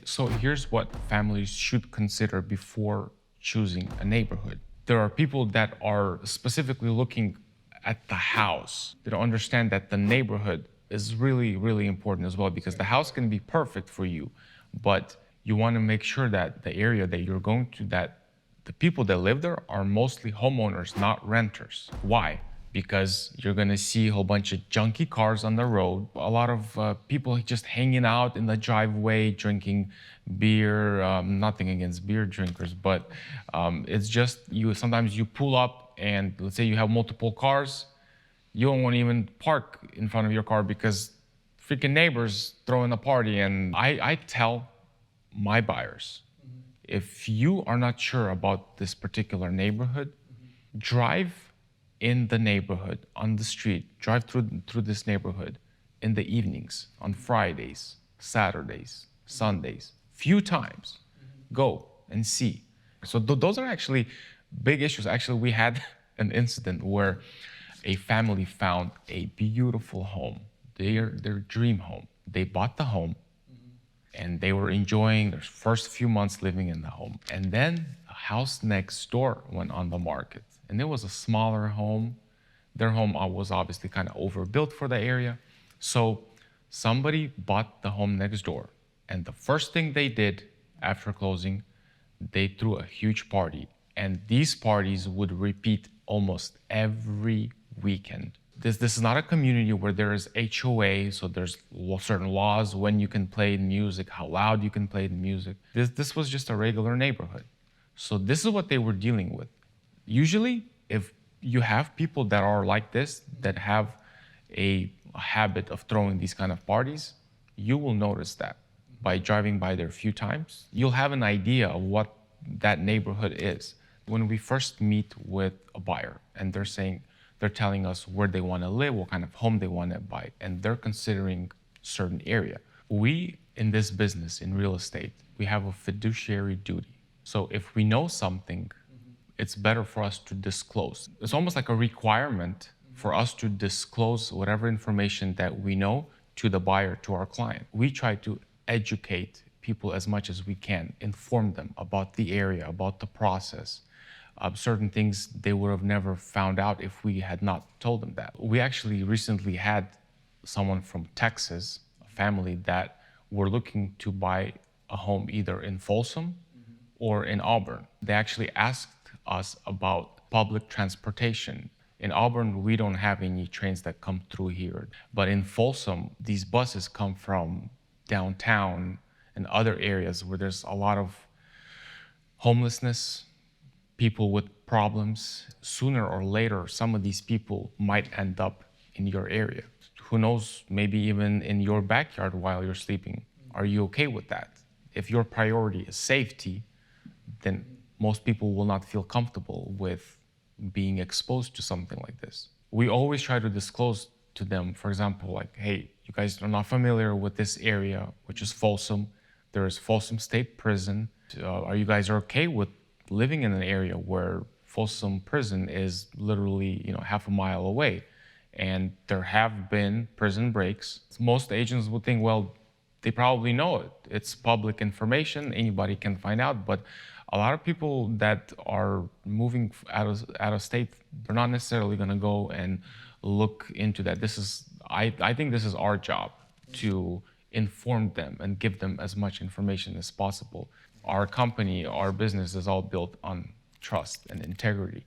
So here's what families should consider before choosing a neighborhood. There are people that are specifically looking at the house. They don't understand that the neighborhood is really, really important as well, because the house can be perfect for you, but you want to make sure that the area that you're going to, that the people that live there are mostly homeowners, not renters. Why? Because you're gonna see a whole bunch of junky cars on the road, a lot of people just hanging out in the driveway, drinking beer. Nothing against beer drinkers, but it's just sometimes you pull up and let's say you have multiple cars, you don't want to even park in front of your car because freaking neighbors throwing a party. And I tell my buyers, if you are not sure about this particular neighborhood, drive in the neighborhood, on the street, drive through this neighborhood in the evenings, on Fridays, Saturdays, Sundays, few times. Go and see. So those are actually big issues. Actually, we had an incident where a family found a beautiful home, their dream home. They bought the home, and they were enjoying their first few months living in the home. And then a house next door went on the market, and it was a smaller home. Their home was obviously kind of overbuilt for the area. So somebody bought the home next door, and the first thing they did after closing, they threw a huge party. And these parties would repeat almost every weekend. This is not a community where there is HOA, so there's certain laws when you can play music, how loud you can play the music. This was just a regular neighborhood. So this is what they were dealing with. Usually, if you have people that are like this, that have a habit of throwing these kind of parties, you will notice that by driving by there a few times. You'll have an idea of what that neighborhood is. When we first meet with a buyer and they're telling us where they want to live, what kind of home they want to buy, and they're considering certain area. We, in this business, in real estate, we have a fiduciary duty. So if we know something, it's better for us to disclose. It's almost like a requirement for us to disclose whatever information that we know to the buyer, to our client. We try to educate people as much as we can, inform them about the area, about the process. Certain things they would have never found out if we had not told them that. We actually recently had someone from Texas, a family that were looking to buy a home either in Folsom or in Auburn. They actually asked us about public transportation. In Auburn, we don't have any trains that come through here. But in Folsom, these buses come from downtown and other areas where there's a lot of homelessness, people with problems. Sooner or later, some of these people might end up in your area. Who knows, maybe even in your backyard while you're sleeping. Are you okay with that? If your priority is safety, then most people will not feel comfortable with being exposed to something like this. We always try to disclose to them, for example, like, hey, you guys are not familiar with this area, which is Folsom. There is Folsom State Prison. Are you guys okay with living in an area where Folsom Prison is literally, half a mile away? And there have been prison breaks. Most agents would think, well, they probably know it. It's public information, anybody can find out. But a lot of people that are moving out of state, they're not necessarily gonna go and look into that. I think this is our job to inform them and give them as much information as possible. Our company, our business is all built on trust and integrity.